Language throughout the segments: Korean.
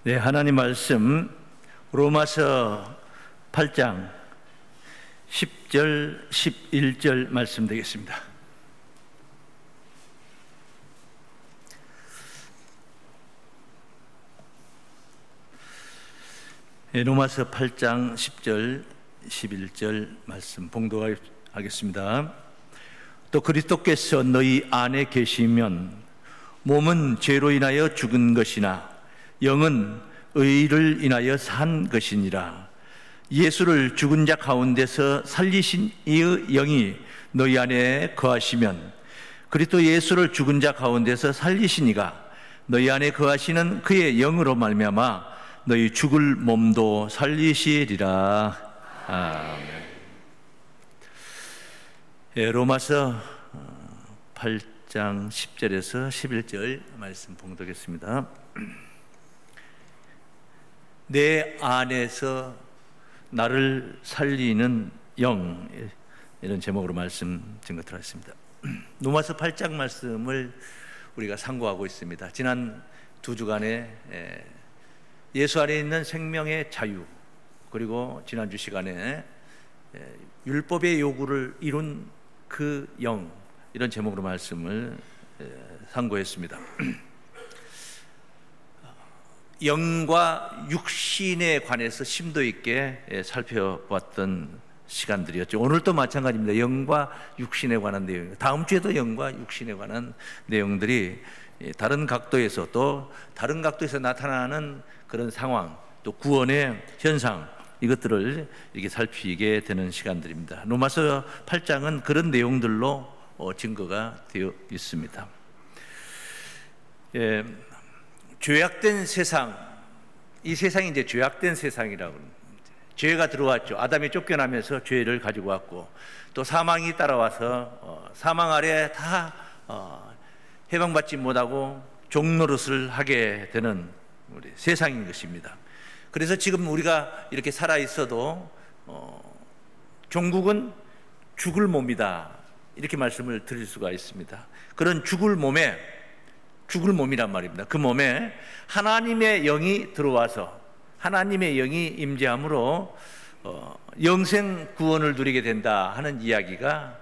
네, 하나님 말씀 로마서 8장 10절, 11절 말씀 되겠습니다. 네, 로마서 8장 10절, 11절 말씀 봉독하겠습니다. 또 그리스도께서 너희 안에 계시면 몸은 죄로 인하여 죽은 것이나 영은 의를 인하여 산 것이니라. 예수를 죽은 자 가운데서 살리신 이의 영이 너희 안에 거하시면 그리스도 예수를 죽은 자 가운데서 살리신 이가 너희 안에 거하시는 그의 영으로 말미암아 너희 죽을 몸도 살리시리라. 아멘. 예, 로마서 8장 10절에서 11절 말씀 봉독했습니다. 내 안에서 나를 살리는 영, 이런 제목으로 말씀 증거를 하겠습니다. 로마서 8장 말씀을 우리가 상고하고 있습니다. 지난 두 주간에 예수 안에 있는 생명의 자유, 그리고 지난주 시간에 율법의 요구를 이룬 그 영, 이런 제목으로 말씀을 상고했습니다. 영과 육신에 관해서 심도 있게 살펴봤던 시간들이었죠. 오늘도 마찬가지입니다. 영과 육신에 관한 내용, 다음 주에도 영과 육신에 관한 내용들이 다른 각도에서 또 다른 각도에서 나타나는 그런 상황, 또 구원의 현상, 이것들을 이렇게 살피게 되는 시간들입니다. 로마서 8장은 그런 내용들로 증거가 되어 있습니다. 죄악된 세상, 이 세상이 이제 죄악된 세상이라고 합니다. 죄가 들어왔죠. 아담이 쫓겨나면서 죄를 가지고 왔고, 또 사망이 따라와서 사망 아래 다 해방받지 못하고 종노릇을 하게 되는 우리 세상인 것입니다. 그래서 지금 우리가 이렇게 살아 있어도 종국은 죽을 몸이다, 이렇게 말씀을 드릴 수가 있습니다. 그런 죽을 몸이란 말입니다. 그 몸에 하나님의 영이 들어와서 하나님의 영이 임재함으로 영생 구원을 누리게 된다 하는 이야기가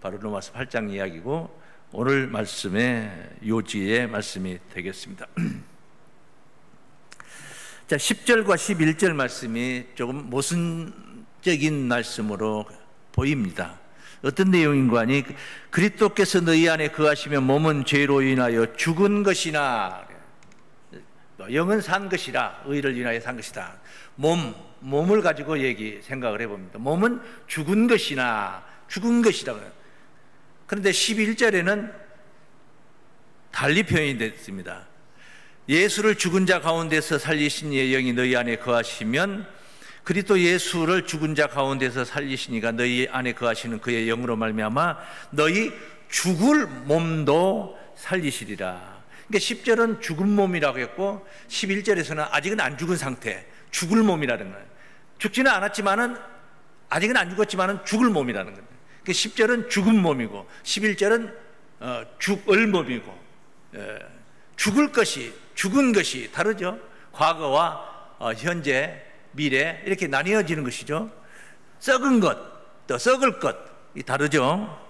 바로 로마서 8장 이야기고, 오늘 말씀의 요지의 말씀이 되겠습니다. 자, 10절과 11절 말씀이 조금 모순적인 말씀으로 보입니다. 어떤 내용인가 하니, 그리스도께서 너희 안에 거하시면 몸은 죄로 인하여 죽은 것이나 영은 산 것이라, 의를 인하여 산 것이다. 몸을 가지고 생각을 해봅니다. 몸은 죽은 것이라. 그런데 11절에는 달리 표현이 됐습니다. 예수를 죽은 자 가운데서 살리신 이의 영이 너희 안에 거하시면 그리스도 예수를 죽은 자 가운데서 살리시니가 너희 안에 거하시는 그의 영으로 말미암아 너희 죽을 몸도 살리시리라. 그러니까 10절은 죽은 몸이라고 했고 11절에서는 아직은 안 죽은 상태, 죽을 몸이라는 거예요. 죽지는 않았지만은, 아직은 안 죽었지만은 죽을 몸이라는 거예요. 그러니까 10절은 죽은 몸이고 11절은 죽을 몸이고, 죽은 것이 다르죠. 과거와 현재, 미래, 이렇게 나뉘어지는 것이죠. 썩은 것, 또 썩을 것이 다르죠.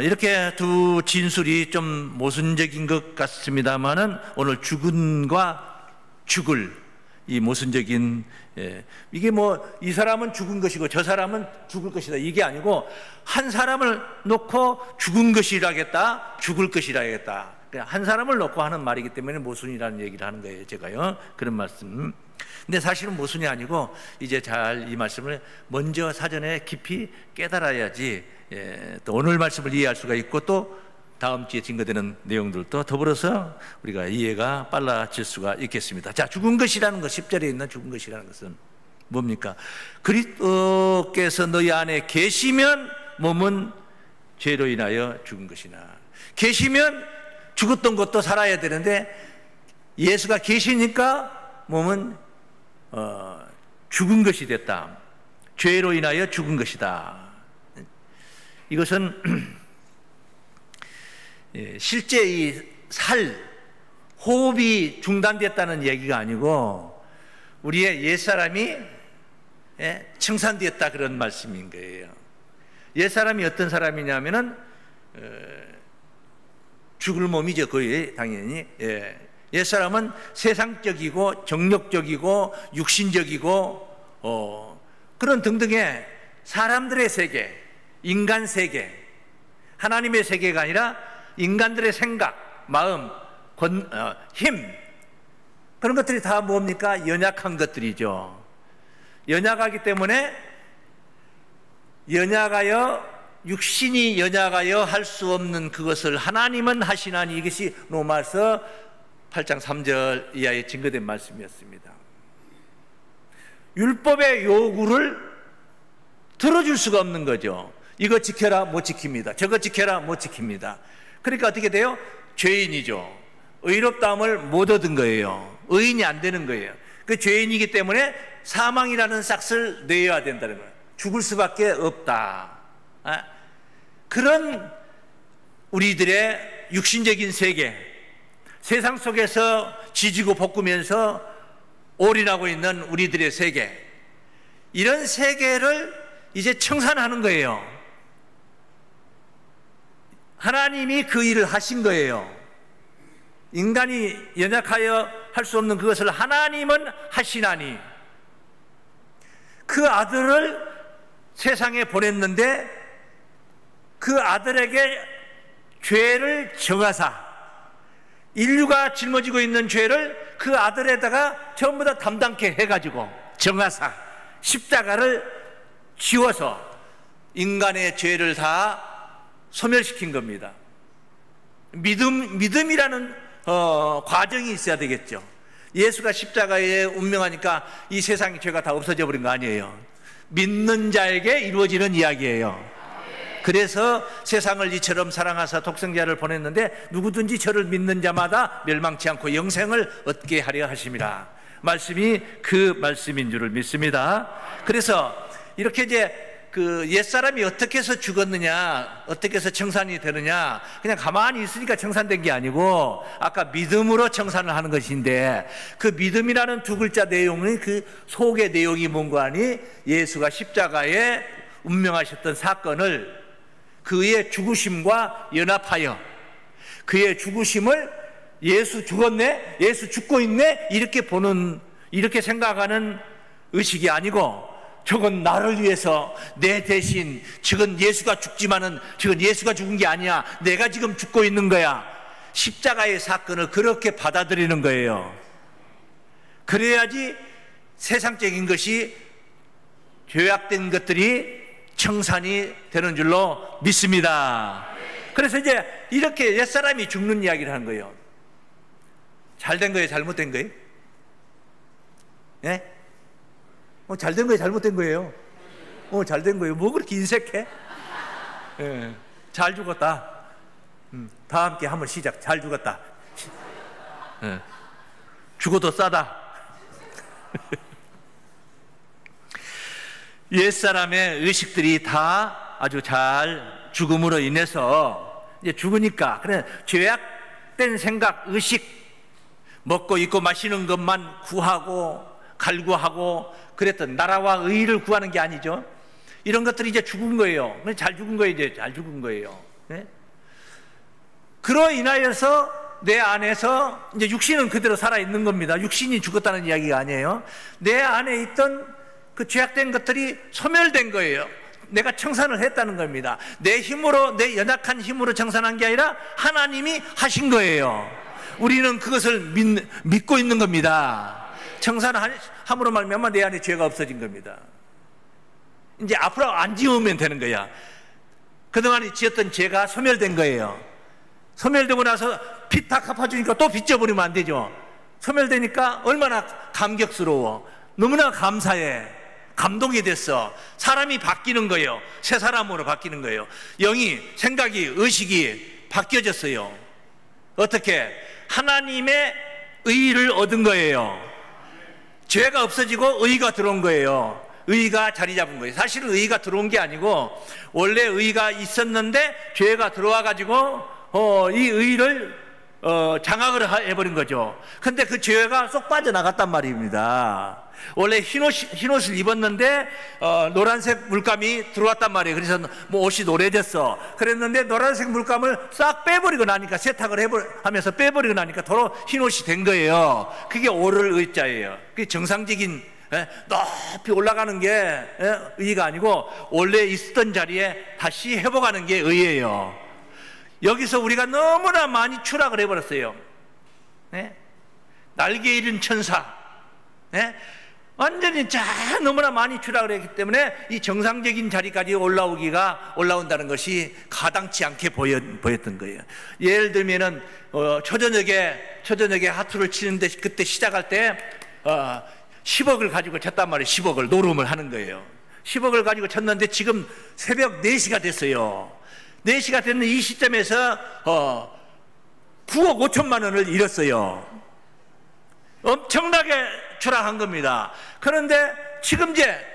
이렇게 두 진술이 좀 모순적인 것 같습니다만은, 오늘 죽은과 죽을, 이 모순적인, 이게 이 사람은 죽은 것이고 저 사람은 죽을 것이다, 이게 아니고, 한 사람을 놓고 죽은 것이라겠다, 죽을 것이라겠다, 한 사람을 놓고 하는 말이기 때문에 모순이라는 얘기를 하는 거예요, 제가요. 그런 말씀. 근데 사실은 모순이 아니고, 이제 잘 이 말씀을 먼저 사전에 깊이 깨달아야지, 또 오늘 말씀을 이해할 수가 있고, 또 다음 주에 증거되는 내용들도 더불어서 우리가 이해가 빨라질 수가 있겠습니다. 자, 죽은 것이라는 것, 10절에 있는 죽은 것이라는 것은 뭡니까? 그리스도께서 너희 안에 계시면 몸은 죄로 인하여 죽은 것이나, 계시면 죽었던 것도 살아야 되는데 예수가 계시니까 몸은 죽은 것이 됐다. 죄로 인하여 죽은 것이다. 이것은 실제 이 호흡이 중단됐다는 얘기가 아니고 우리의 옛사람이 청산되었다 그런 말씀인 거예요. 옛사람이 어떤 사람이냐면은 죽을 몸이죠. 거의 당연히. 옛사람은 세상적이고 정력적이고 육신적이고 그런 등등의 사람들의 세계, 인간 세계, 하나님의 세계가 아니라 인간들의 생각, 마음, 힘, 그런 것들이 다 뭡니까? 연약한 것들이죠. 연약하기 때문에 육신이 연약하여 할 수 없는 그것을 하나님은 하시나니, 이것이 로마서 8장 3절 이하에 증거된 말씀이었습니다. 율법의 요구를 들어줄 수가 없는 거죠. 이거 지켜라, 못 지킵니다. 저거 지켜라, 못 지킵니다. 그러니까 어떻게 돼요? 죄인이죠. 의롭다함을 못 얻은 거예요. 의인이 안 되는 거예요. 그 죄인이기 때문에 사망이라는 싹을 내어야 된다는 거예요. 죽을 수밖에 없다. 그런 우리들의 육신적인 세계, 세상 속에서 지지고 볶으면서 올인하고 있는 우리들의 세계, 이런 세계를 이제 청산하는 거예요. 하나님이 그 일을 하신 거예요. 인간이 연약하여 할 수 없는 그것을 하나님은 하시나니, 그 아들을 세상에 보냈는데 그 아들에게 죄를 정하사, 인류가 짊어지고 있는 죄를 그 아들에다가 전부 다 담당케 해가지고 정하사 십자가를 지워서 인간의 죄를 다 소멸시킨 겁니다. 믿음이라는 과정이 있어야 되겠죠. 예수가 십자가에 운명하니까 이 세상의 죄가 다 없어져 버린 거 아니에요. 믿는 자에게 이루어지는 이야기예요. 그래서 세상을 이처럼 사랑하사 독생자를 보냈는데 누구든지 저를 믿는 자마다 멸망치 않고 영생을 얻게 하려 하심이라. 말씀이 그 말씀인 줄을 믿습니다. 그래서 이렇게 이제 그 옛사람이 어떻게 해서 죽었느냐, 어떻게 해서 청산이 되느냐, 그냥 가만히 있으니까 청산된 게 아니고 아까 믿음으로 청산을 하는 것인데, 그 믿음이라는 두 글자 내용의 그 속의 내용이 뭔가 하니, 예수가 십자가에 운명하셨던 사건을 그의 죽으심과 연합하여 그의 죽으심을 예수 죽었네, 예수 죽고 있네, 이렇게 보는, 이렇게 생각하는 의식이 아니고, 저건 나를 위해서 내 대신, 저건 예수가 죽지만은 저건 예수가 죽은 게 아니야, 내가 지금 죽고 있는 거야, 십자가의 사건을 그렇게 받아들이는 거예요. 그래야지 세상적인 것이, 죄악된 것들이 청산이 되는 줄로 믿습니다. 그래서 이제 이렇게 옛사람이 죽는 이야기를 하는 거예요. 잘된 거예요, 잘못된 거예요? 예? 잘된 거예요, 잘못된 거예요? 잘된 거예요. 뭐 그렇게 인색해? 예, 잘 죽었다. 다 함께 한번 시작. 잘 죽었다. 예, 죽어도 싸다. 옛사람의 의식들이 다 아주 잘 죽음으로 인해서 이제 죽으니까, 그래, 죄악된 생각, 의식, 먹고 입고 마시는 것만 구하고 갈구하고 그랬던, 나라와 의를 구하는 게 아니죠. 이런 것들이 이제 죽은 거예요. 잘 죽은 거예요. 이제 잘 죽은 거예요. 네? 그로 인하여서 내 안에서 이제 육신은 그대로 살아있는 겁니다. 육신이 죽었다는 이야기가 아니에요. 내 안에 있던 그 죄악된 것들이 소멸된 거예요. 내가 청산을 했다는 겁니다. 내 힘으로, 내 연약한 힘으로 청산한 게 아니라 하나님이 하신 거예요. 우리는 그것을 믿고 있는 겁니다. 청산함으로 말미암아 내 안에 죄가 없어진 겁니다. 이제 앞으로 안 지으면 되는 거야. 그동안 지었던 죄가 소멸된 거예요. 소멸되고 나서 빚 다 갚아주니까 또 빚 져버리면 안 되죠. 소멸되니까 얼마나 감격스러워. 너무나 감사해. 감동이 됐어. 사람이 바뀌는 거예요. 새 사람으로 바뀌는 거예요. 영이, 생각이, 의식이 바뀌어졌어요. 어떻게? 하나님의 의의를 얻은 거예요. 죄가 없어지고 의의가 들어온 거예요. 의의가 자리 잡은 거예요. 사실은 의의가 들어온 게 아니고, 원래 의의가 있었는데 죄가 들어와 가지고 이 의의를 장악을 해버린 거죠. 근데 그 죄가 쏙 빠져나갔단 말입니다. 원래 흰옷을 입었는데 노란색 물감이 들어왔단 말이에요. 그래서 뭐 옷이 노래졌어. 그랬는데 노란색 물감을 싹 빼버리고 나니까, 세탁을 하면서 빼버리고 나니까 도로 흰옷이 된 거예요. 그게 오를 의자예요. 그게 정상적인 높이 올라가는 게 의의가 아니고 원래 있었던 자리에 다시 회복하는 게 의예요. 여기서 우리가 너무나 많이 추락을 해버렸어요. 날개 잃은 천사, 완전히 너무나 많이 추락을 했기 때문에 이 정상적인 자리까지 올라온다는 것이 가당치 않게 보였던 거예요. 예를 들면은 초저녁에 하투를 치는데, 그때 시작할 때 10억을 가지고 쳤단 말이에요. 10억을 노름을 하는 거예요. 10억을 가지고 쳤는데 지금 새벽 4시가 됐어요. 4시가 됐는 이 시점에서 9억 5천만 원을 잃었어요. 엄청나게 추락한 겁니다. 그런데 지금 이제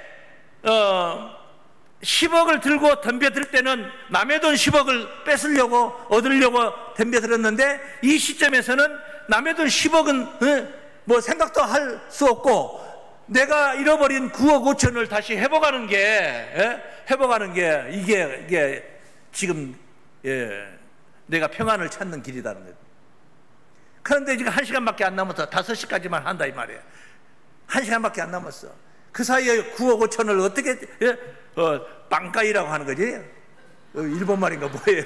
10억을 들고 덤벼들 때는 남의 돈 10억을 얻으려고 덤벼들었는데, 이 시점에서는 남의 돈 10억은 뭐 생각도 할 수 없고, 내가 잃어버린 9억 5천을 다시 회복하는 게 이게 지금 내가 평안을 찾는 길이라는 거예요. 그런데 지금 1시간밖에 안 남았어. 5시까지만 한다 이 말이에요. 1시간밖에 안 남았어. 그 사이에 9억 5천을 어떻게 빵가이라고 하는 거지? 일본 말인가 뭐예요?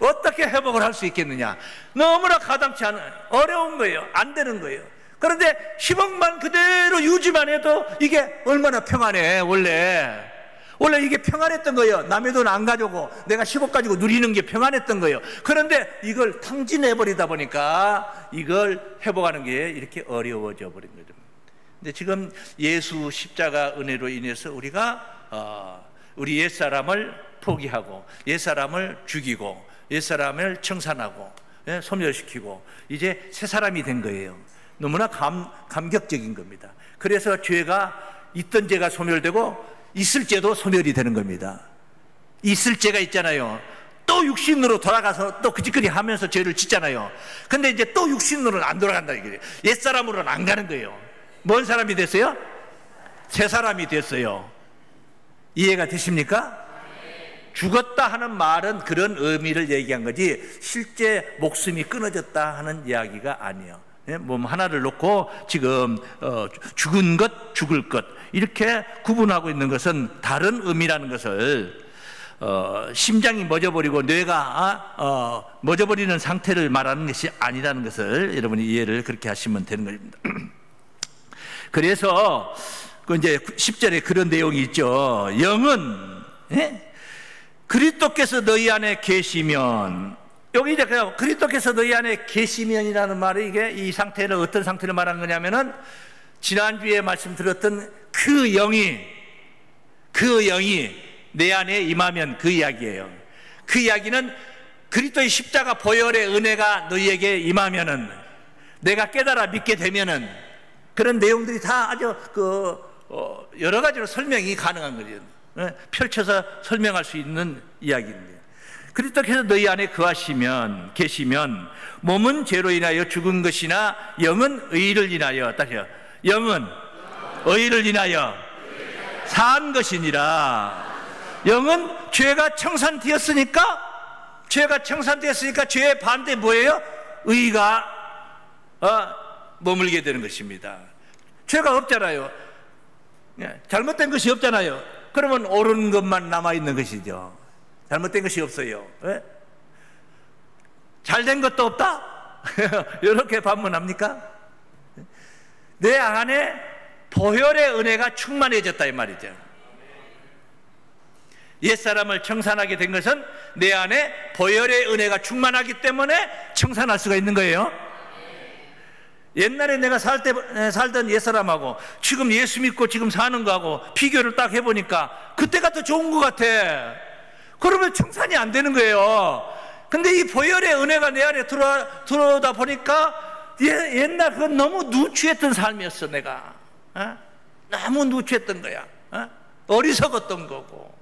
어떻게 회복을 할 수 있겠느냐? 너무나 가당치 않은, 어려운 거예요. 안 되는 거예요. 그런데 10억만 그대로 유지만 해도 이게 얼마나 평안해. 원래 이게 평안했던 거예요. 남의 돈 안 가지고 내가 10억 가지고 누리는 게 평안했던 거예요. 그런데 이걸 탕진해버리다 보니까 이걸 회복하는 게 이렇게 어려워져 버린 거죠. 근데 지금 예수 십자가 은혜로 인해서 우리가 우리 옛사람을 포기하고 옛사람을 죽이고 옛사람을 청산하고 소멸시키고 이제 새 사람이 된 거예요. 너무나 감격적인 겁니다. 그래서 있던 죄가 소멸되고 있을 죄도 소멸이 되는 겁니다. 있을 죄가 있잖아요. 또 육신으로 돌아가서 또 그짓거리 하면서 죄를 짓잖아요. 근데 이제 또 육신으로는 안 돌아간다 이거예요. 옛사람으로는 안 가는 거예요. 뭔 사람이 됐어요? 새 사람이 됐어요. 이해가 되십니까? 죽었다 하는 말은 그런 의미를 얘기한 거지, 실제 목숨이 끊어졌다 하는 이야기가 아니에요. 몸 하나를 놓고 지금 죽은 것, 죽을 것 이렇게 구분하고 있는 것은 다른 의미라는 것을, 심장이 멎어버리고 뇌가 멎어버리는 상태를 말하는 것이 아니라는 것을 여러분이 이해를 그렇게 하시면 되는 겁니다. 그래서 이제 10절에 그런 내용이 있죠. 영은 그리스도께서 너희 안에 계시면, 여기 이제 그리스도께서 너희 안에 계시면이라는 말이 이게 이 상태는 어떤 상태를 말하는 거냐면은, 지난주에 말씀드렸던 그 영이 내 안에 임하면 그 이야기예요. 그 이야기는 그리스도의 십자가 보혈의 은혜가 너희에게 임하면은, 내가 깨달아 믿게 되면은, 그런 내용들이 다 아주 여러 가지로 설명이 가능한 거죠. 펼쳐서 설명할 수 있는 이야기입니다. 그리스도께서 너희 안에 계시면 몸은 죄로 인하여 죽은 것이나 영은 의를 인하여, 다시요, 영은 의를 인하여 산 것이니라. 영은 죄가 청산되었으니까 죄의 반대 뭐예요? 의가 머물게 되는 것입니다. 죄가 없잖아요. 잘못된 것이 없잖아요. 그러면 옳은 것만 남아있는 것이죠. 잘못된 것이 없어요. 잘된 것도 없다? 이렇게 반문합니까? 내 안에 보혈의 은혜가 충만해졌다 이 말이죠. 옛사람을 청산하게 된 것은 내 안에 보혈의 은혜가 충만하기 때문에 청산할 수가 있는 거예요. 옛날에 내가 살던 옛사람하고 지금 예수 믿고 지금 사는 거하고 비교를 딱 해보니까 그때가 더 좋은 것 같아. 그러면 청산이 안 되는 거예요. 근데 이 보혈의 은혜가 내 안에 들어오다 보니까 옛날 그 너무 누추했던 삶이었어. 내가 너무 누추했던 거야. 어리석었던 거고.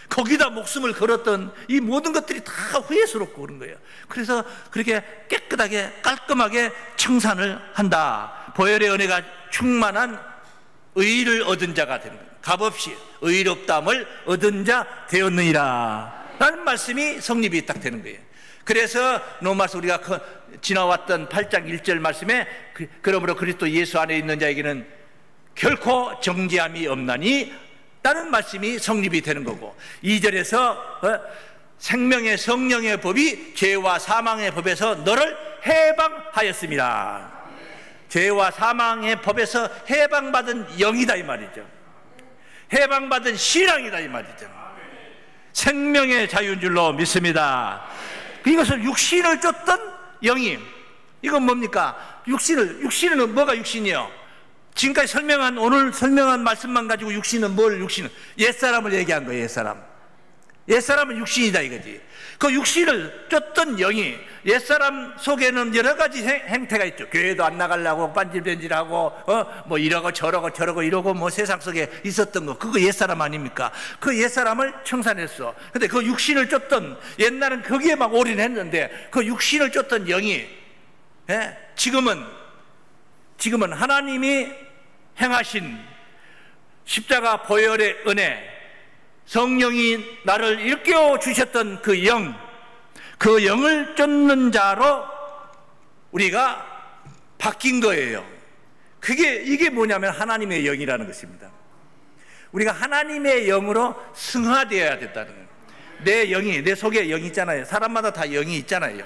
거기다 목숨을 걸었던 이 모든 것들이 다 후회스럽고 그런 거예요. 그래서 그렇게 깨끗하게 깔끔하게 청산을 한다. 보혈의 은혜가 충만한 의를 얻은 자가 되는 거예요. 값없이 의롭다함을 얻은 자 되었느니라 라는 말씀이 성립이 딱 되는 거예요. 그래서 로마서 우리가 지나왔던 8장 1절 말씀에 그러므로 그리스도 예수 안에 있는 자에게는 결코 정죄함이 없나니 라는 말씀이 성립이 되는 거고, 2절에서 생명의 성령의 법이 죄와 사망의 법에서 너를 해방하였습니다. 죄와 사망의 법에서 해방받은 영이다 이 말이죠. 해방받은 신앙이다 이 말이죠. 생명의 자유인 줄로 믿습니다. 이것을 육신을 쫓던 영이, 이건 뭡니까? 육신은 뭐가 육신이요? 지금까지 오늘 설명한 말씀만 가지고 육신은 육신은 옛사람을 얘기한 거예요. 옛사람은 육신이다 이거지. 그 육신을 쫓던 영이, 옛사람 속에는 여러 가지 행태가 있죠. 교회도 안 나가려고 빤질빤질하고 뭐 이러고 저러고 이러고 뭐 세상 속에 있었던 거, 그거 옛사람 아닙니까? 그 옛사람을 청산했어. 근데 그 육신을 쫓던, 옛날은 거기에 막 올인했는데 그 육신을 쫓던 영이 지금은 하나님이 행하신 십자가 보혈의 은혜, 성령이 나를 일깨워 주셨던 그 영을 쫓는 자로 우리가 바뀐 거예요. 이게 뭐냐면 하나님의 영이라는 것입니다. 우리가 하나님의 영으로 승화되어야 됐다는 거예요. 내 속에 영이 있잖아요. 사람마다 다 영이 있잖아요.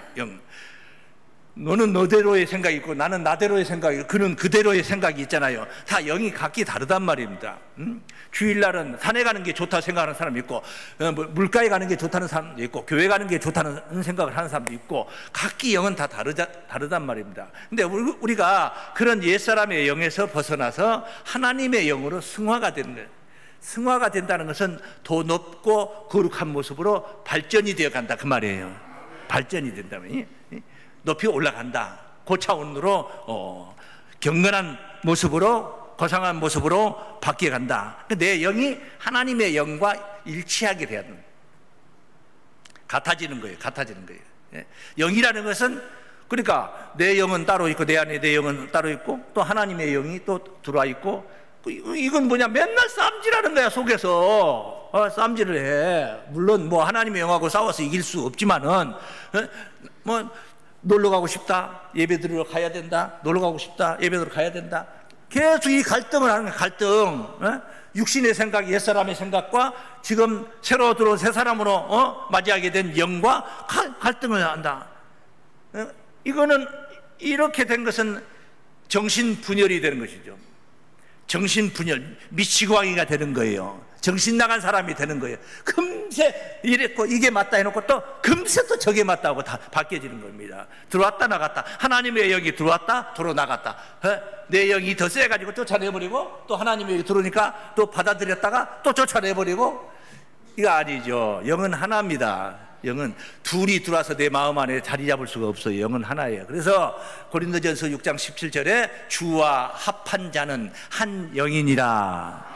너는 너대로의 생각이 있고 나는 나대로의 생각이 있고 그는 그대로의 생각이 있잖아요. 다 영이 각기 다르단 말입니다. 주일날은 산에 가는 게 좋다 생각하는 사람이 있고, 물가에 가는 게 좋다는 사람도 있고, 교회 가는 게 좋다는 생각을 하는 사람도 있고, 각기 영은 다 다르단 말입니다. 근데 우리가 그런 옛사람의 영에서 벗어나서 하나님의 영으로 승화가 되는 거예요. 승화가 된다는 것은 더 높고 거룩한 모습으로 발전이 되어 간다 그 말이에요. 발전이 된다면 높이 올라간다. 그 차원으로 경건한 모습으로, 거상한 모습으로 바뀌어간다. 내 영이 하나님의 영과 일치하게 돼야 된다. 같아지는 거예요. 영이라는 것은, 그러니까 내 영은 따로 있고 내 안에 내 영은 따로 있고 또 하나님의 영이 또 들어와 있고, 이건 뭐냐, 맨날 싸움질하는 거야. 속에서 싸움질을 해. 물론 뭐 하나님의 영하고 싸워서 이길 수 없지만은 뭐 놀러 가고 싶다, 예배 드리러 가야 된다. 놀러 가고 싶다, 예배 드리러 가야 된다. 계속 이 갈등을 하는 거야. 갈등. 육신의 생각, 옛사람의 생각과 지금 새로 들어온 새 사람으로 맞이하게 된 영과 갈등을 한다. 이거는 이렇게 된 것은 정신분열이 되는 것이죠. 정신분열, 미치광이가 되는 거예요. 정신 나간 사람이 되는 거예요. 금세 이랬고 이게 맞다 해놓고 또 금세 또 저게 맞다 하고 다 바뀌어지는 겁니다. 들어왔다 나갔다. 하나님의 영이 들어왔다 들어 나갔다. 내 영이 더 세가지고 쫓아내버리고, 또 하나님의 영이 들어오니까 또 받아들였다가 또 쫓아내버리고. 이거 아니죠. 영은 하나입니다. 영은 둘이 들어와서 내 마음 안에 자리 잡을 수가 없어요. 영은 하나예요. 그래서 고린도전서 6장 17절에 주와 합한 자는 한 영이니라.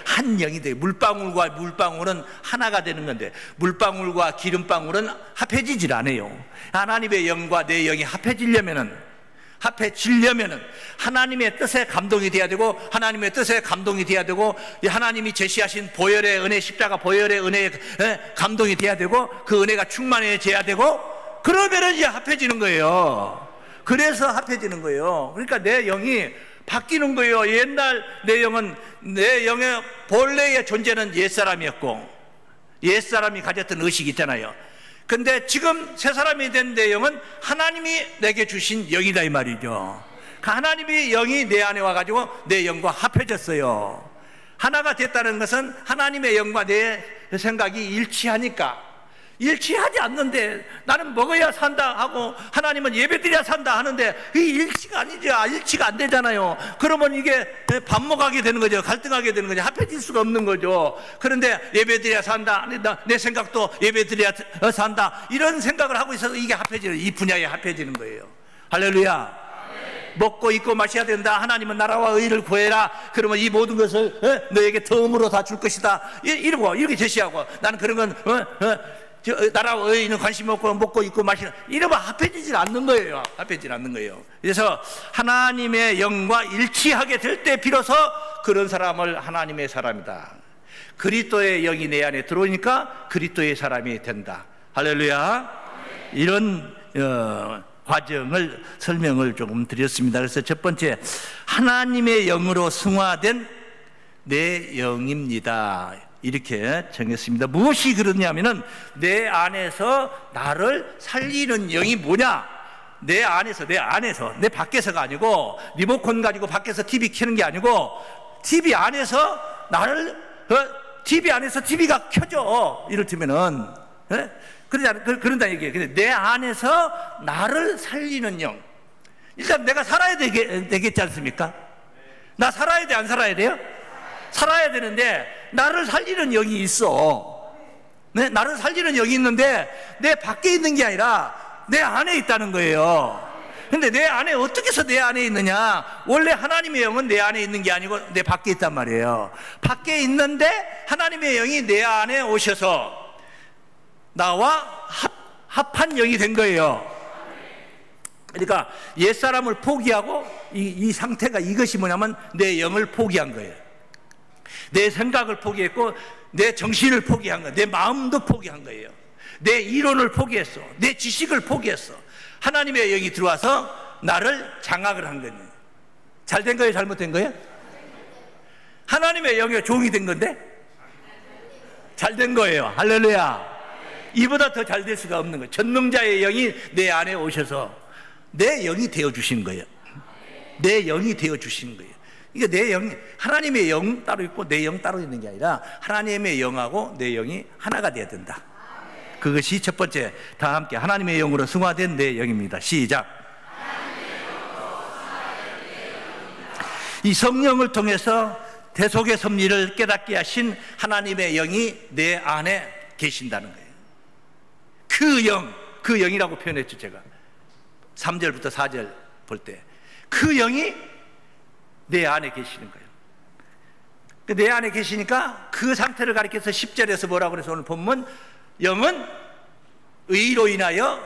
한 영이 돼요. 물방울과 물방울은 하나가 되는 건데, 물방울과 기름방울은 합해지질 않아요. 하나님의 영과 내 영이 합해지려면은 하나님의 뜻에 감동이 돼야 되고, 하나님의 뜻에 감동이 돼야 되고, 하나님이 제시하신 보혈의 은혜, 십자가 보혈의 은혜에 감동이 돼야 되고, 그 은혜가 충만해져야 되고, 그러면은 이제 합해지는 거예요. 그래서 합해지는 거예요. 그러니까 내 영이 바뀌는 거예요. 옛날 내 영의 본래의 존재는 옛사람이었고, 옛사람이 가졌던 의식이 있잖아요. 근데 지금 새 사람이 된 내 영은 하나님이 내게 주신 영이다 이 말이죠. 하나님의 영이 내 안에 와가지고 내 영과 합해졌어요. 하나가 됐다는 것은 하나님의 영과 내 생각이 일치하니까. 일치하지 않는데 나는 먹어야 산다 하고 하나님은 예배드려야 산다 하는데 이 일치가 아니죠. 일치가 안 되잖아요. 그러면 이게 반목하게 되는 거죠. 갈등하게 되는 거죠. 합해질 수가 없는 거죠. 그런데 예배드려야 산다, 내 생각도 예배드려야 산다, 이런 생각을 하고 있어서 이게 합해지는, 이 분야에 합해지는 거예요. 할렐루야. 먹고 입고 마셔야 된다. 하나님은 나라와 의를 구해라. 그러면 이 모든 것을 너에게 덤으로 다 줄 것이다. 이러고 이렇게 제시하고, 나는 그런 건 나라와 의는 관심 없고 먹고 입고 마시는, 이러면 합해지질 않는 거예요. 합해지질 않는 거예요. 그래서 하나님의 영과 일치하게 될 때 비로소 그런 사람을 하나님의 사람이다, 그리스도의 영이 내 안에 들어오니까 그리스도의 사람이 된다. 할렐루야. 이런 과정을 설명을 조금 드렸습니다. 그래서 첫 번째, 하나님의 영으로 승화된 내 영입니다, 이렇게 정했습니다. 무엇이 그러냐면은 내 안에서 나를 살리는 영이 뭐냐? 내 안에서, 내 밖에서가 아니고, 리모컨 가지고 밖에서 TV 켜는 게 아니고, TV 안에서 나를 TV 안에서 TV가 켜져. 이를테면은, 그런다 얘기예요. 근데 내 안에서 나를 살리는 영. 일단 내가 살아야 되겠지 않습니까? 나 살아야 돼, 안 살아야 돼요? 살아야 되는데, 나를 살리는 영이 있어. 네? 나를 살리는 영이 있는데, 내 밖에 있는 게 아니라 내 안에 있다는 거예요. 근데 내 안에, 어떻게 해서 내 안에 있느냐? 원래 하나님의 영은 내 안에 있는 게 아니고 내 밖에 있단 말이에요. 밖에 있는데 하나님의 영이 내 안에 오셔서 나와 합한 영이 된 거예요. 그러니까 옛사람을 포기하고, 이 상태가, 이것이 뭐냐면 내 영을 포기한 거예요. 내 생각을 포기했고, 내 정신을 포기한 거예요. 내 마음도 포기한 거예요. 내 이론을 포기했어. 내 지식을 포기했어. 하나님의 영이 들어와서 나를 장악을 한 거예요. 잘 된 거예요, 잘못된 거예요? 하나님의 영에 종이 된 건데 잘 된 거예요. 할렐루야. 이보다 더 잘 될 수가 없는 거예요. 전능자의 영이 내 안에 오셔서 내 영이 되어주신 거예요. 내 영이 되어주신 거예요. 이게 내 영이, 하나님의 영 따로 있고 내 영 따로 있는 게 아니라 하나님의 영하고 내 영이 하나가 되어야 된다. 그것이 첫 번째, 다 함께 하나님의 영으로 승화된 내 영입니다. 시작. 이 성령을 통해서 대속의 섭리를 깨닫게 하신 하나님의 영이 내 안에 계신다는 거예요. 그 영이라고 표현했죠. 제가 3절부터 4절 볼 때 그 영이 내 안에 계시는 거예요. 내 안에 계시니까 그 상태를 가리켜서 10절에서 뭐라고 그래서 오늘 본문, 영은 의로 인하여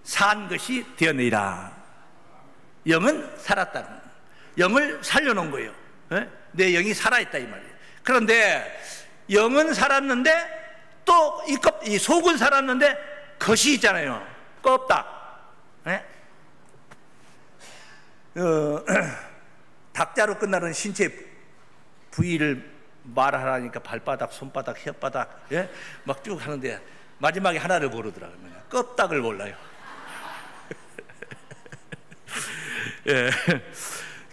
산 것이 되었느니라. 영은 살았다는 거예요. 영을 살려놓은 거예요. 내 영이 살아있다 이 말이에요. 그런데 영은 살았는데 또 이 속은 살았는데 겉이 있잖아요. 껍다. 닭자로 끝나는 신체 부위를 말하라니까 발바닥, 손바닥, 혓바닥, 막 쭉 하는데 마지막에 하나를 모르더라고요. 껍닥을 몰라요.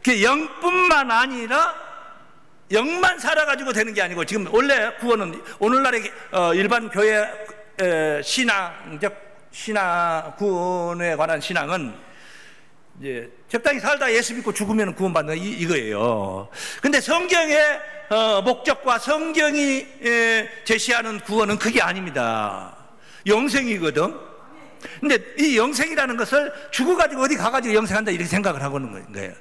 그 영뿐만 아니라 영만 살아가지고 되는 게 아니고, 지금 원래 구원은 오늘날의 일반 교회 구원에 관한 신앙은 이제 적당히 살다 예수 믿고 죽으면 구원받는 이거예요. 근데 성경의 목적과 성경이 제시하는 구원은 그게 아닙니다. 영생이거든. 근데 이 영생이라는 것을 죽어가지고 어디 가가지고 영생한다 이렇게 생각을 하고 있는 거예요.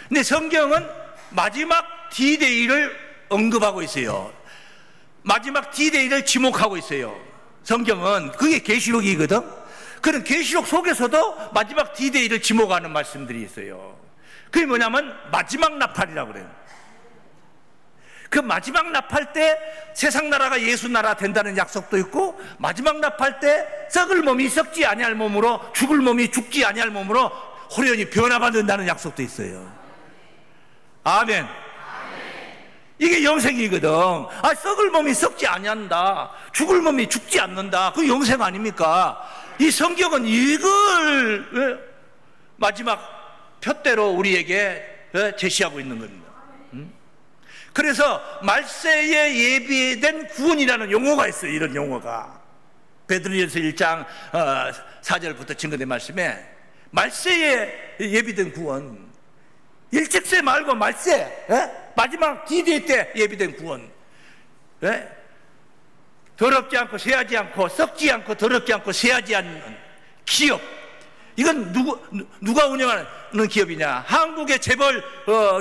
근데 성경은 마지막 D-Day를 언급하고 있어요. 마지막 D-Day를 지목하고 있어요. 성경은 그게 계시록이거든. 그런 계시록 속에서도 마지막 D-Day를 지목하는 말씀들이 있어요. 그게 뭐냐면 마지막 나팔이라고 그래요. 그 마지막 나팔 때 세상 나라가 예수 나라 된다는 약속도 있고, 마지막 나팔 때 썩을 몸이 썩지 아니할 몸으로, 죽을 몸이 죽지 아니할 몸으로 호련히 변화받는다는 약속도 있어요. 아멘. 이게 영생이거든. 썩을 몸이 썩지 아니한다, 죽을 몸이 죽지 않는다, 그 영생 아닙니까? 이 성경은 이걸 마지막 표대로 우리에게 제시하고 있는 겁니다. 그래서 말세에 예비된 구원이라는 용어가 있어요. 이런 용어가 베드로전서 1장 4절부터 증거된 말씀에 말세에 예비된 구원, 일찍세 말고 말세, 마지막 D-Day 때 예비된 구원, 더럽지 않고 쇠하지 않고, 썩지 않고 더럽지 않고 쇠하지 않는 기업, 이건 누가 운영하는 기업이냐? 한국의 재벌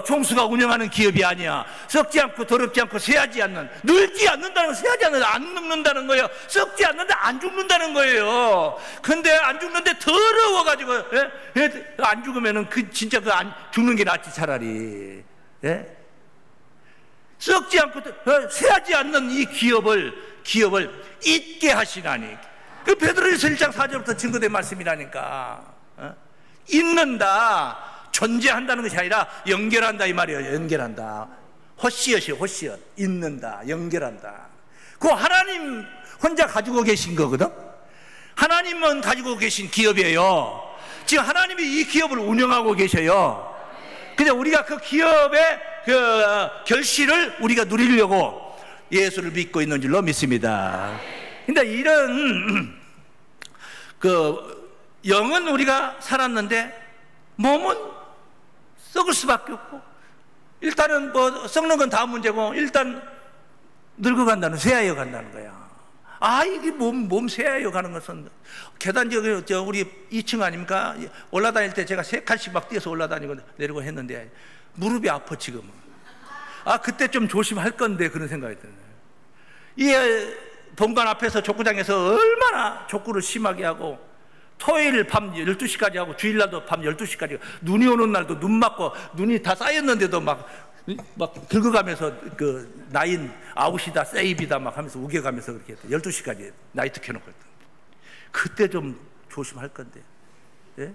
총수가 운영하는 기업이 아니야. 썩지 않고 더럽지 않고 새하지 않는, 늙지 않는다는, 새하지 않는, 안 늙는다는 거예요. 썩지 않는데 안 죽는다는 거예요. 근데 안 죽는데 더러워가지고 안 죽으면은 진짜 안 죽는 게 낫지 차라리. 예? 썩지 않고 새하지 않는 이 기업을 잊게 하시나니. 그 베드로전서 1장 4절부터 증거된 말씀이라니까. 잊는다, 존재한다는 것이 아니라 연결한다 이 말이에요. 연결한다. 호시엇이요, 호시엇. 잊는다, 연결한다. 그 하나님 혼자 가지고 계신 거거든. 하나님은 가지고 계신 기업이에요. 지금 하나님이 이 기업을 운영하고 계셔요. 근데 우리가 그 기업의 그 결실을 우리가 누리려고 예수를 믿고 있는 줄로 믿습니다. 근데 이런 영은 우리가 살았는데 몸은 썩을 수밖에 없고, 일단은 뭐 썩는 건 다음 문제고 일단 늙어간다는, 쇠하여 간다는 거야. 이게 몸 쇠하여 가는 것은 계단 우리 2층 아닙니까? 올라다닐 때 제가 3칸씩 막 뛰어서 올라다니고 내리고 했는데 무릎이 아파 지금은. 그때 좀 조심할 건데 그런 생각이 드네요. 이 본관 앞에서 족구장에서 얼마나 족구를 심하게 하고, 토요일 밤 12시까지 하고 주일날도 밤 12시까지, 눈이 오는 날도 눈 맞고 눈이 다 쌓였는데도 막 긁어가면서 그 나인 아웃이다 세이브이다 막 하면서 우겨가면서 그렇게 했다. 12시까지 나이트 켜놓고 했다. 그때 좀 조심할 건데. 예?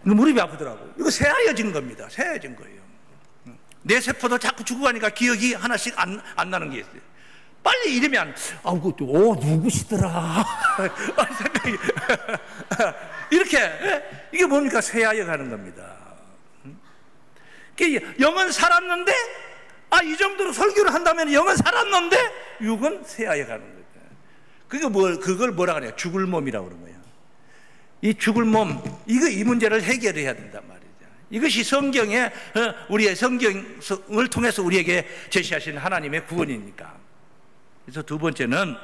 무릎이 아프더라고. 이거 새하얘진 겁니다. 새하얘진 거예요. 내 세포도 자꾸 죽어가니까 기억이 하나씩 안 나는 게 있어요. 빨리 이러면 누구시더라 생각이 이렇게. 이게 뭡니까? 쇠하여 가는 겁니다. 영은 살았는데 이 정도로 설교를 한다면 영은 살았는데 육은 쇠하여 가는 거죠. 그걸 뭐라 그래요? 죽을 몸이라고 그러는 거예요. 이 죽을 몸, 이 문제를 해결해야 된단 말이죠. 이것이 성경에 우리의 성경을 통해서 우리에게 제시하신 하나님의 구원이니까. 그래서 두 번째는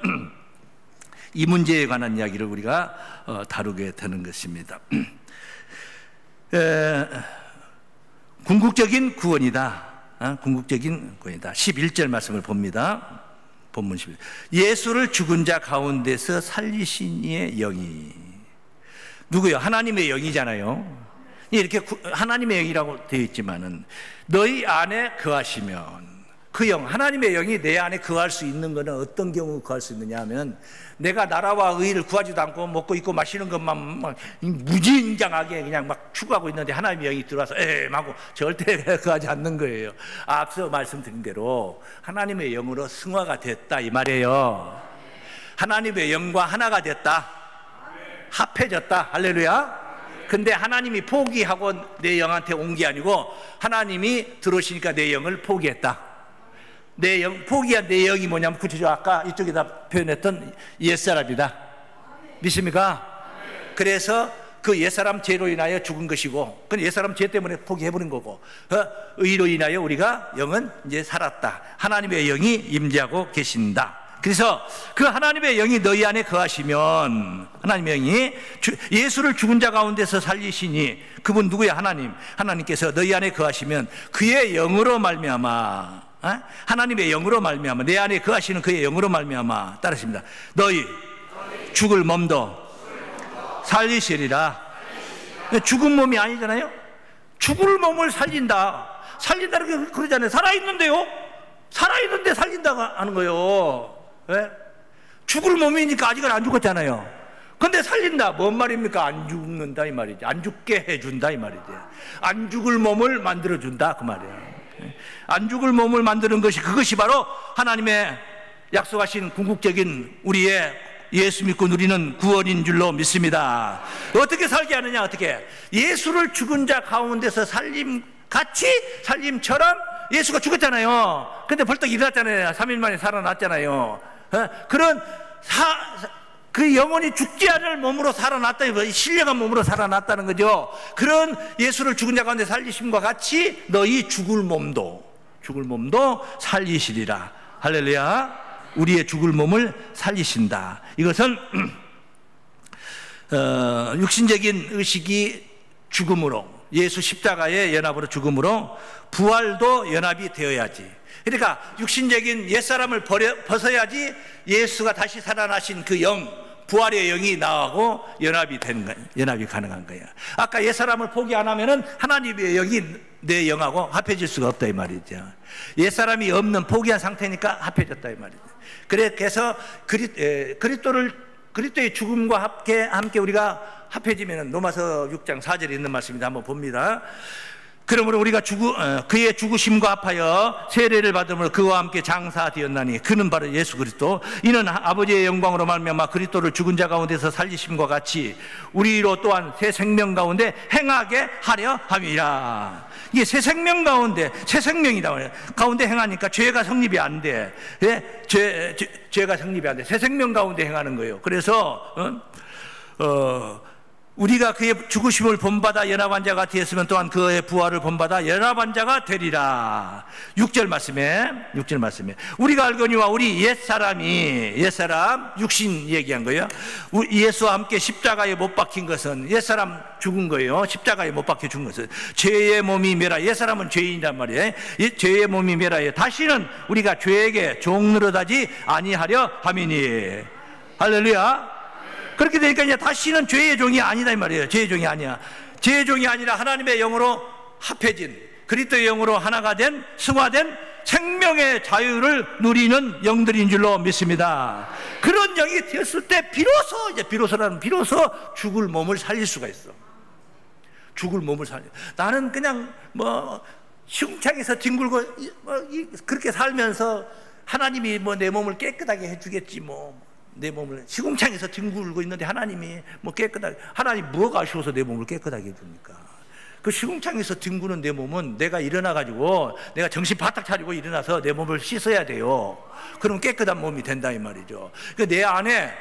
이 문제에 관한 이야기를 우리가 다루게 되는 것입니다. 궁극적인 구원이다. 궁극적인 구원이다. 11절 말씀을 봅니다. 본문 11절. 예수를 죽은 자 가운데서 살리신 이의 영이. 누구요? 하나님의 영이잖아요. 이렇게 하나님의 영이라고 되어 있지만은 너희 안에 거하시면, 그 영, 하나님의 영이 내 안에 거할 수 있는 것은 어떤 경우 거할 수 있느냐 하면, 내가 나라와 의를 구하지도 않고 먹고 입고 마시는 것만 막 무진장하게 그냥 막 추구하고 있는데 하나님의 영이 들어와서 하고 절대 거하지 않는 거예요. 앞서 말씀드린 대로 하나님의 영으로 승화가 됐다 이 말이에요. 하나님의 영과 하나가 됐다, 합해졌다. 할렐루야. 근데 하나님이 포기하고 내 영한테 온 게 아니고 하나님이 들어오시니까 내 영을 포기했다. 내 영, 포기한 내 영이 뭐냐면 구체적으로 아까 이쪽에다 표현했던 옛사람이다. 믿습니까? 그래서 그 옛사람 죄로 인하여 죽은 것이고, 그건 옛사람 죄 때문에 포기해버린 거고, 의로 인하여 우리가 영은 이제 살았다. 하나님의 영이 임재하고 계신다. 그래서 그 하나님의 영이 너희 안에 거하시면, 하나님의 영이 예수를 죽은 자 가운데서 살리시니, 그분 누구야? 하나님께서 너희 안에 거하시면 그의 영으로 말미암아, 하나님의 영으로 말미암아, 내 안에 거하시는 그의 영으로 말미암아, 따르십니다. 너희 죽을 몸도 살리시리라. 죽은 몸이 아니잖아요. 죽을 몸을 살린다는 게 그러잖아요. 살아있는데요. 살아있는데 살린다고 하는 거예요. 왜? 죽을 몸이니까 아직은 안 죽었잖아요. 근데 살린다, 뭔 말입니까? 안 죽는다 이 말이지. 안 죽게 해준다 이 말이지. 안 죽을 몸을 만들어준다 그 말이야. 안 죽을 몸을 만드는 것이, 그것이 바로 하나님의 약속하신 궁극적인 우리의 예수 믿고 누리는 구원인 줄로 믿습니다. 어떻게 살게 하느냐? 어떻게? 예수를 죽은 자 가운데서 같이 살림처럼 예수가 죽었잖아요. 근데 벌떡 일어났잖아요. 3일 만에 살아났잖아요. 그런 그 영혼이 죽지 않을 몸으로 살아났다는 거예요. 신령한 몸으로 살아났다는 거죠. 그런 예수를 죽은 자 가운데 살리심과 같이 너희 죽을 몸도 살리시리라. 할렐루야. 우리의 죽을 몸을 살리신다. 이것은 육신적인 의식이 죽음으로, 예수 십자가의 연합으로 죽음으로 부활도 연합이 되어야지. 그러니까 육신적인 옛사람을 벗어야지 예수가 다시 살아나신 그 영, 부활의 영이 나하고 연합이 되는 거예요. 연합이 가능한 거예요. 아까 옛사람을 포기 안 하면은 하나님의 영이 내 영하고 합해질 수가 없다 이 말이죠. 옛사람이 없는 포기한 상태니까 합해졌다 이 말이죠. 그래서 그리스도의 죽음과 함께 우리가 합해지면은 로마서 6장 4절에 있는 말씀입니다. 한번 봅니다. 그러므로 우리가 그의 죽으심과 합하여 세례를 받음으로 그와 함께 장사되었나니 그는 바로 예수 그리스도, 이는 아버지의 영광으로 말미암아 그리스도를 죽은 자 가운데서 살리심과 같이 우리로 또한 새 생명 가운데 행하게 하려 함이라. 이게 새 생명 가운데, 새 생명이다 가운데 행하니까 죄가 성립이 안 돼. 예? 죄가 성립이 안 돼. 새 생명 가운데 행하는 거예요. 그래서 우리가 그의 죽으심을 본받아 연합한 자가 되었으면 또한 그의 부활을 본받아 연합한 자가 되리라. 6절 말씀에 우리가 알거니와 우리 옛사람 육신 얘기한 거예요. 예수와 함께 십자가에 못 박힌 것은, 옛사람 죽은 거예요. 십자가에 못 박혀 죽은 것은 죄의 몸이 멸하, 옛사람은 죄인이란 말이에요. 죄의 몸이 멸하여 다시는 우리가 죄에게 종노릇하지 아니하려 함이니. 할렐루야. 그렇게 되니까 이제 다시는 죄의 종이 아니다 이 말이에요. 죄의 종이 아니야. 죄의 종이 아니라 하나님의 영으로 합해진, 그리스도의 영으로 하나가 된, 승화된 생명의 자유를 누리는 영들인 줄로 믿습니다. 그런 영이 되었을 때 비로소 죽을 몸을 살릴 수가 있어. 죽을 몸을 살려. 나는 그냥 시궁창에서 뒹굴고 그렇게 살면서 하나님이 내 몸을 깨끗하게 해주겠지 내 몸을, 시궁창에서 뒹굴고 있는데 하나님이 깨끗하게, 하나님 뭐가 아쉬워서 내 몸을 깨끗하게 해줍니까? 그 시궁창에서 뒹구는 내 몸은 내가 일어나가지고, 내가 정신 바짝 차리고 일어나서 내 몸을 씻어야 돼요. 그럼 깨끗한 몸이 된다 이 말이죠. 내 안에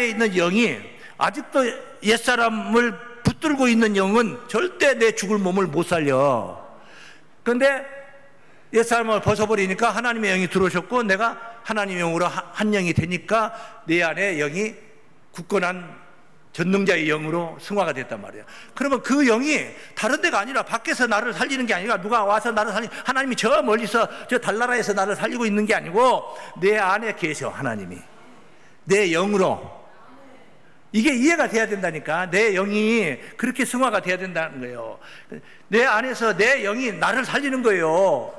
있는 영이, 아직도 옛사람을 붙들고 있는 영은 절대 내 죽을 몸을 못 살려. 그런데 옛사람을 벗어버리니까 하나님의 영이 들어오셨고, 내가 하나님의 영으로 한 영이 되니까 내 안에 영이 굳건한 전능자의 영으로 승화가 됐단 말이에요. 그러면 그 영이 다른 데가 아니라 밖에서 나를 살리는 게 아니라, 누가 와서 나를 하나님이 저 멀리서 저 달나라에서 나를 살리고 있는 게 아니고 내 안에 계셔. 하나님이 내 영으로. 이게 이해가 돼야 된다니까. 내 영이 그렇게 승화가 돼야 된다는 거예요. 내 안에서 내 영이 나를 살리는 거예요.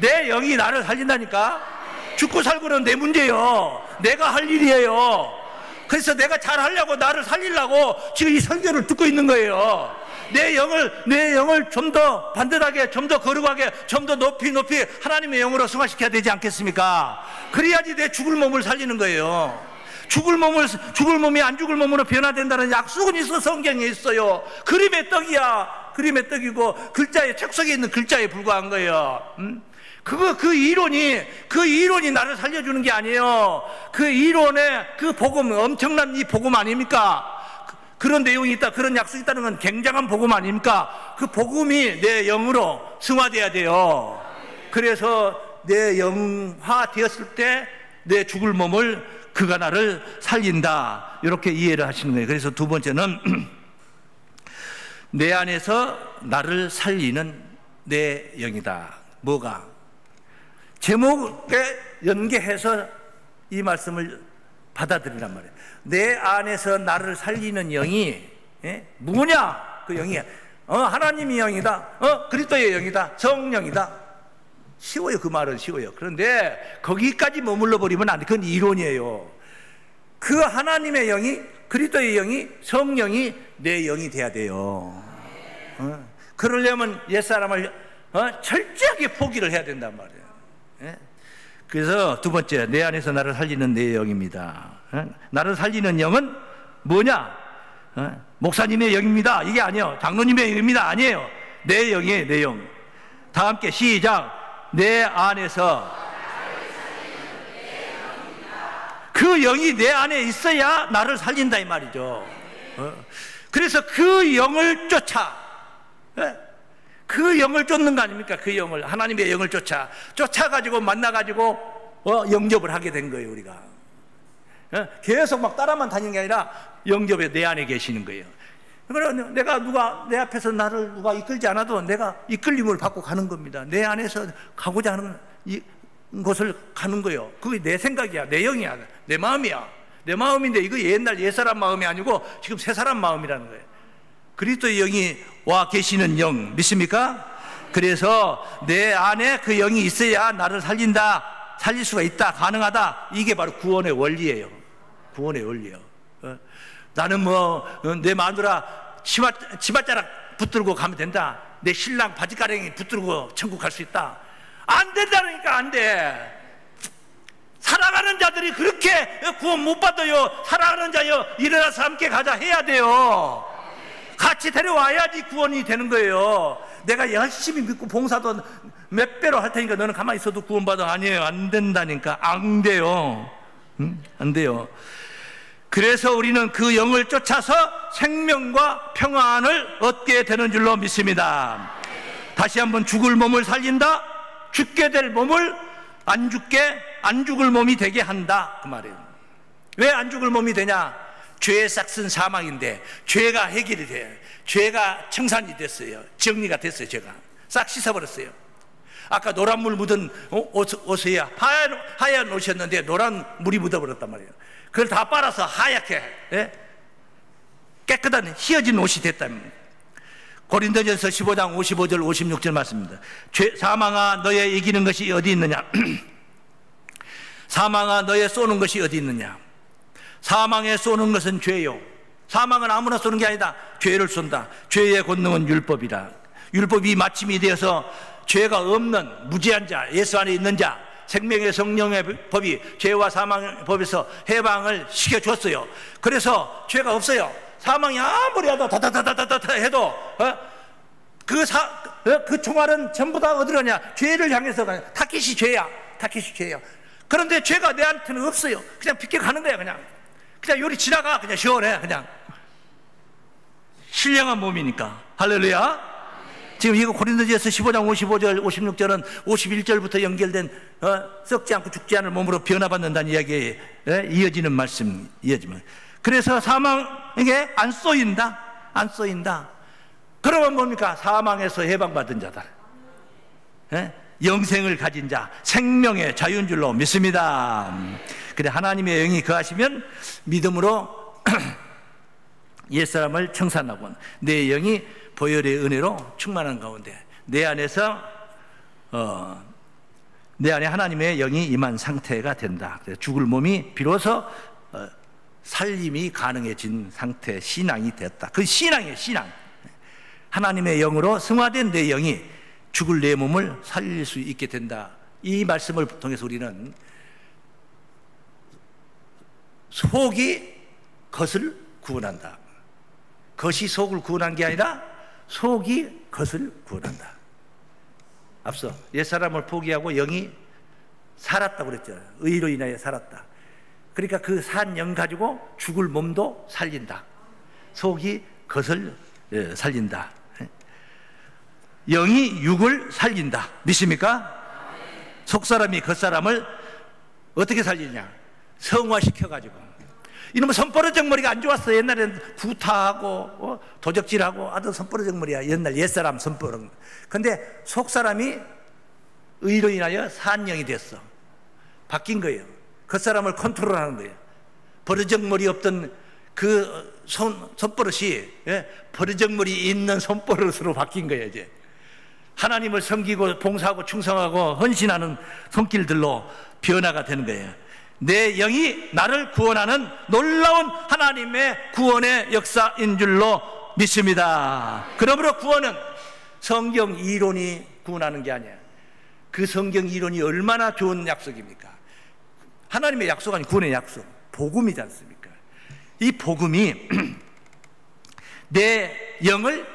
내 영이 나를 살린다니까. 죽고 살고는 내 문제예요. 내가 할 일이에요. 그래서 내가 잘 하려고, 나를 살리려고 지금 이 설교를 듣고 있는 거예요. 내 영을 좀 더 반듯하게, 좀 더 거룩하게, 좀 더 높이 하나님의 영으로 승화시켜야 되지 않겠습니까? 그래야지 내 죽을 몸을 살리는 거예요. 죽을 몸이 안 죽을 몸으로 변화된다는 약속은 있어. 성경에 있어요. 그림의 떡이야. 그림의 떡이고 책 속에 있는 글자에 불과한 거예요. 그 이론이 나를 살려주는 게 아니에요. 그 이론에 그 복음, 엄청난 이 복음 아닙니까? 그런 내용이 있다, 그런 약속이 있다는 건 굉장한 복음 아닙니까? 그 복음이 내 영으로 승화돼야 돼요. 그래서 내 영화 되었을 때 내 죽을 몸을 그가 나를 살린다, 이렇게 이해를 하시는 거예요. 그래서 두 번째는 내 안에서 나를 살리는 내 영이다. 뭐가? 제목에 연계해서 이 말씀을 받아들이란 말이에요. 내 안에서 나를 살리는 영이 뭐냐? 그 영이 하나님의 영이다, 그리스도의 영이다, 성령이다. 쉬워요. 그 말은 쉬워요. 그런데 거기까지 머물러 버리면 안 돼. 그건 이론이에요. 그 하나님의 영이, 그리스도의 영이, 성령이 내 영이 돼야 돼요. 그러려면 옛사람을 철저하게 포기를 해야 된단 말이에요. 그래서 두 번째, 내 안에서 나를 살리는 내 영입니다. 나를 살리는 영은 뭐냐? 목사님의 영입니다, 이게 아니에요. 장로님의 영입니다, 아니에요. 내 영이에요. 내 영. 다 함께 시작. 내 안에서. 그 영이 내 안에 있어야 나를 살린다 이 말이죠. 그래서 그 영을 쫓는 거 아닙니까? 그 영을, 하나님의 영을 쫓아가지고 만나가지고 영접을 하게 된 거예요. 우리가 계속 막 따라만 다니는 게 아니라 영접에 내 안에 계시는 거예요. 그러면 내가 내 앞에서 나를 누가 이끌지 않아도 내가 이끌림을 받고 가는 겁니다. 내 안에서 가고자 하는 곳을 가는 거예요. 그게 내 생각이야, 내 영이야, 내 마음이야. 내 마음인데 이거 옛날 옛사람 마음이 아니고 지금 새사람 마음이라는 거예요. 그리스도의 영이 와 계시는 영 믿습니까? 그래서 내 안에 그 영이 있어야 나를 살릴 수가 있다, 가능하다. 이게 바로 구원의 원리예요. 구원의 원리예요. 나는 내 마누라 치맛자락 붙들고 가면 된다. 내 신랑 바지가랑이 붙들고 천국 갈 수 있다. 안 된다니까. 안 돼. 사랑하는 자들이 그렇게 구원 못 받아요. 사랑하는 자여 일어나서 함께 가자 해야 돼요. 같이 데려와야지 구원이 되는 거예요. 내가 열심히 믿고 봉사도 몇 배로 할 테니까 너는 가만히 있어도 구원받아. 아니에요. 안 된다니까. 안 돼요. 안 돼요. 그래서 우리는 그 영을 쫓아서 생명과 평안을 얻게 되는 줄로 믿습니다. 다시 한번 죽을 몸을 살린다. 죽게 될 몸을 안 죽을 몸이 되게 한다, 그 말이에요. 왜 안 죽을 몸이 되냐? 죄의 싹은 사망인데 죄가 해결이 돼요. 죄가 청산이 됐어요. 정리가 됐어요. 죄가 싹 씻어버렸어요. 아까 노란 물 묻은 옷에 하얀 옷이었는데 노란 물이 묻어버렸단 말이에요. 그걸 다 빨아서 하얗게 깨끗한 희어진 옷이 됐다는 고린도전서 15장 55절 56절 말씀입니다. 사망아 너의 이기는 것이 어디 있느냐? 사망아 너의 쏘는 것이 어디 있느냐? 사망에 쏘는 것은 죄요. 사망은 아무나 쏘는 게 아니다. 죄를 쏜다. 죄의 권능은 율법이다. 율법이 마침이 되어서 죄가 없는 무죄한 자, 예수 안에 있는 자, 생명의 성령의 법이 죄와 사망의 법에서 해방을 시켜줬어요. 그래서 죄가 없어요. 사망이 아무리 하다 다다다다다다 해도 그 총알은 전부 다 어디로 가냐? 죄를 향해서 가냐? 타깃이 죄야. 타깃이 죄야. 그런데 죄가 내한테는 없어요. 그냥 비켜가는 거야. 그냥 요리 지나가. 그냥 시원해. 그냥 신령한 몸이니까. 할렐루야. 지금 이거 고린도전서 15장 55절 56절은 51절부터 연결된 썩지 않고 죽지 않을 몸으로 변화받는다는 이야기에 이어지는 말씀. 그래서 사망에게 안 쏘인다. 안 쏘인다. 그러면 뭡니까? 사망에서 해방받은 자다. 영생을 가진 자, 생명의 자유인 줄로 믿습니다. 그래 하나님의 영이 거하시면 믿음으로 옛사람을 청산하고 내 영이 보혈의 은혜로 충만한 가운데 내 안에 하나님의 영이 임한 상태가 된다. 그래서 죽을 몸이 비로소 살림이 가능해진 상태, 신앙이 됐다. 그 신앙이에요. 신앙. 하나님의 영으로 승화된 내 영이 죽을 내 몸을 살릴 수 있게 된다. 이 말씀을 통해서 우리는 속이 겉을 구원한다. 겉이 속을 구원한 게 아니라 속이 겉을 구원한다. 앞서 옛사람을 포기하고 영이 살았다고 그랬잖아요. 의로 인하여 살았다. 그러니까 그 산 영 가지고 죽을 몸도 살린다. 속이 겉을 살린다. 영이 육을 살린다. 믿습니까? 속사람이 겉사람을 어떻게 살리냐? 성화시켜가지고. 이놈의 손버러적 머리가 안 좋았어. 옛날에는 구타하고 도적질하고 아주 손버러적 머리야. 옛날 옛사람 손버러. 근데 속사람이 의로 인하여 산영이 됐어. 바뀐 거예요. 겉사람을 컨트롤하는 거예요. 버러적 머리 없던 그 손버릇이 버러적 머리 있는 손버릇으로 바뀐 거예요. 이제 하나님을 섬기고 봉사하고 충성하고 헌신하는 손길들로 변화가 되는 거예요. 내 영이 나를 구원하는 놀라운 하나님의 구원의 역사인 줄로 믿습니다. 그러므로 구원은 성경 이론이 구원하는 게 아니야. 그 성경 이론이 얼마나 좋은 약속입니까? 하나님의 약속 아닌 구원의 약속, 복음이지 않습니까? 이 복음이 내 영을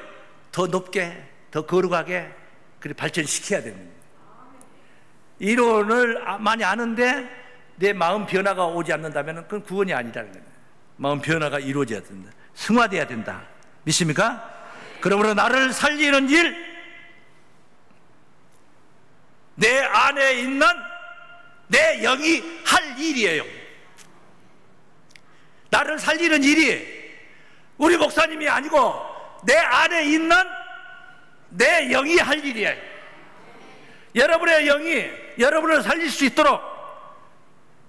더 높게, 더 거룩하게 발전시켜야 됩니다. 이론을 많이 아는데 내 마음 변화가 오지 않는다면 그건 구원이 아니라는 거예요. 마음 변화가 이루어져야 된다. 승화돼야 된다. 믿습니까? 그러므로 나를 살리는 일, 내 안에 있는 내 영이 할 일이에요. 나를 살리는 일이 우리 목사님이 아니고 내 안에 있는 내 영이 할 일이에요. 여러분의 영이 여러분을 살릴 수 있도록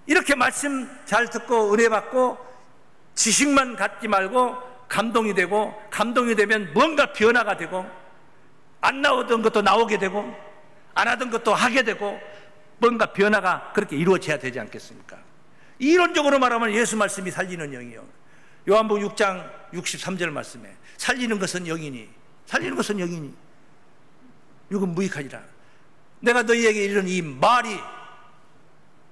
이렇게 말씀 잘 듣고 은혜 받고 지식만 갖지 말고 감동이 되고, 감동이 되면 뭔가 변화가 되고, 안 나오던 것도 나오게 되고, 안 하던 것도 하게 되고, 뭔가 변화가 그렇게 이루어져야 되지 않겠습니까? 이론적으로 말하면 예수 말씀이 살리는 영이요. 요한복음 6장 63절 말씀에 살리는 것은 영이니, 살리는 것은 영이니 이건 무익하니라. 내가 너희에게 이르는 이 말이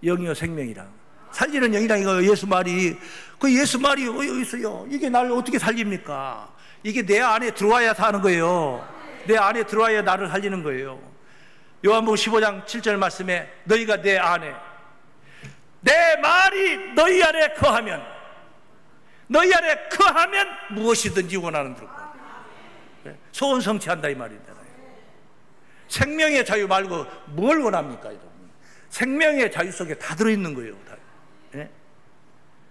영이요 생명이라. 살리는 영이라. 이거 예수 말이, 그 예수 말이 어디 있어요? 이게 나를 어떻게 살립니까? 이게 내 안에 들어와야 사는 거예요. 내 안에 들어와야 나를 살리는 거예요. 요한복음 15장 7절 말씀에 너희가 내 안에, 내 말이 너희 안에 거하면, 너희 안에 거하면 무엇이든지 원하는 대로 소원 성취한다 이 말이잖아요. 생명의 자유 말고 뭘 원합니까, 여러분? 생명의 자유 속에 다 들어있는 거예요. 다. 예?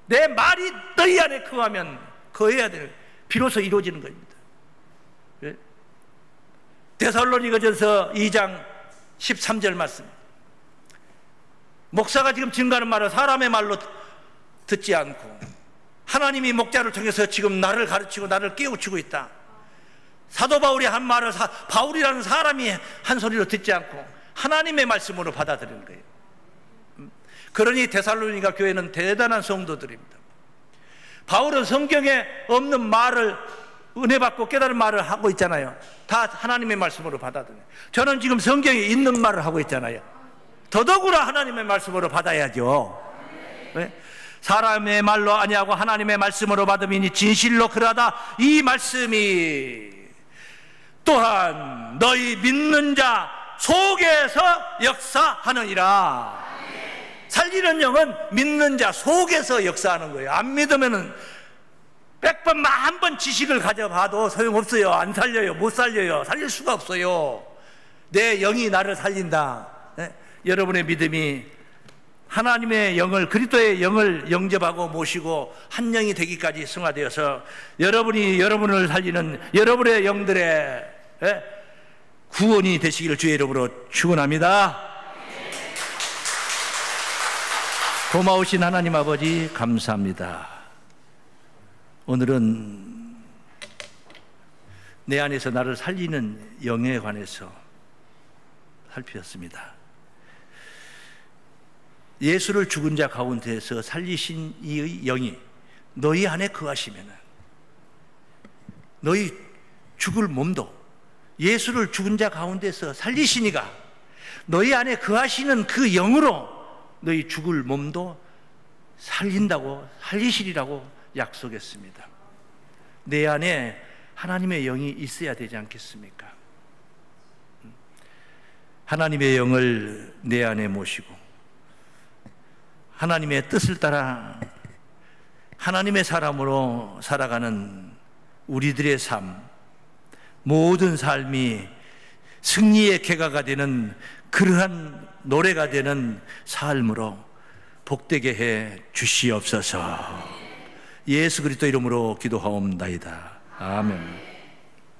내 말이 너희 안에 거하면, 거해야 돼요. 비로소 이루어지는 겁니다. 예? 데살로니가전서 2장 13절 말씀. 목사가 지금 증거하는 말을 사람의 말로 듣지 않고 하나님이 목자를 통해서 지금 나를 가르치고 나를 깨우치고 있다. 사도 바울이 한 말을 바울이라는 사람이 한 소리로 듣지 않고 하나님의 말씀으로 받아들이는 거예요. 그러니 데살로니가 교회는 대단한 성도들입니다. 바울은 성경에 없는 말을, 은혜 받고 깨달은 말을 하고 있잖아요. 다 하나님의 말씀으로 받아들여요. 저는 지금 성경에 있는 말을 하고 있잖아요. 더더구나 하나님의 말씀으로 받아야죠. 네? 사람의 말로 아니하고 하나님의 말씀으로 받음이니 진실로 그러하다. 이 말씀이 또한 너희 믿는 자 속에서 역사하느니라. 살리는 영은 믿는 자 속에서 역사하는 거예요. 안 믿으면은 100번, 1000번 지식을 가져봐도 소용없어요. 안 살려요. 못 살려요. 살릴 수가 없어요. 내 영이 나를 살린다. 네? 여러분의 믿음이 하나님의 영을, 그리스도의 영을 영접하고 모시고 한 영이 되기까지 승화되어서 여러분이 여러분을 살리는 여러분의 영들의 구원이 되시기를 주의 이름으로 축원합니다. 고마우신 하나님 아버지 감사합니다. 오늘은 내 안에서 나를 살리는 영에 관해서 살피었습니다. 예수를 죽은 자 가운데서 살리신 이 영이 너희 안에 거하시면 너희 죽을 몸도 예수를 죽은 자 가운데서 살리시니가 너희 안에 거하시는 그 영으로 너희 죽을 몸도 살린다고, 살리시리라고 약속했습니다. 내 안에 하나님의 영이 있어야 되지 않겠습니까? 하나님의 영을 내 안에 모시고 하나님의 뜻을 따라 하나님의 사람으로 살아가는 우리들의 삶, 모든 삶이 승리의 궤가가 되는 그러한 노래가 되는 삶으로 복되게 해 주시옵소서. 예수 그리스도 이름으로 기도하옵나이다. 아멘.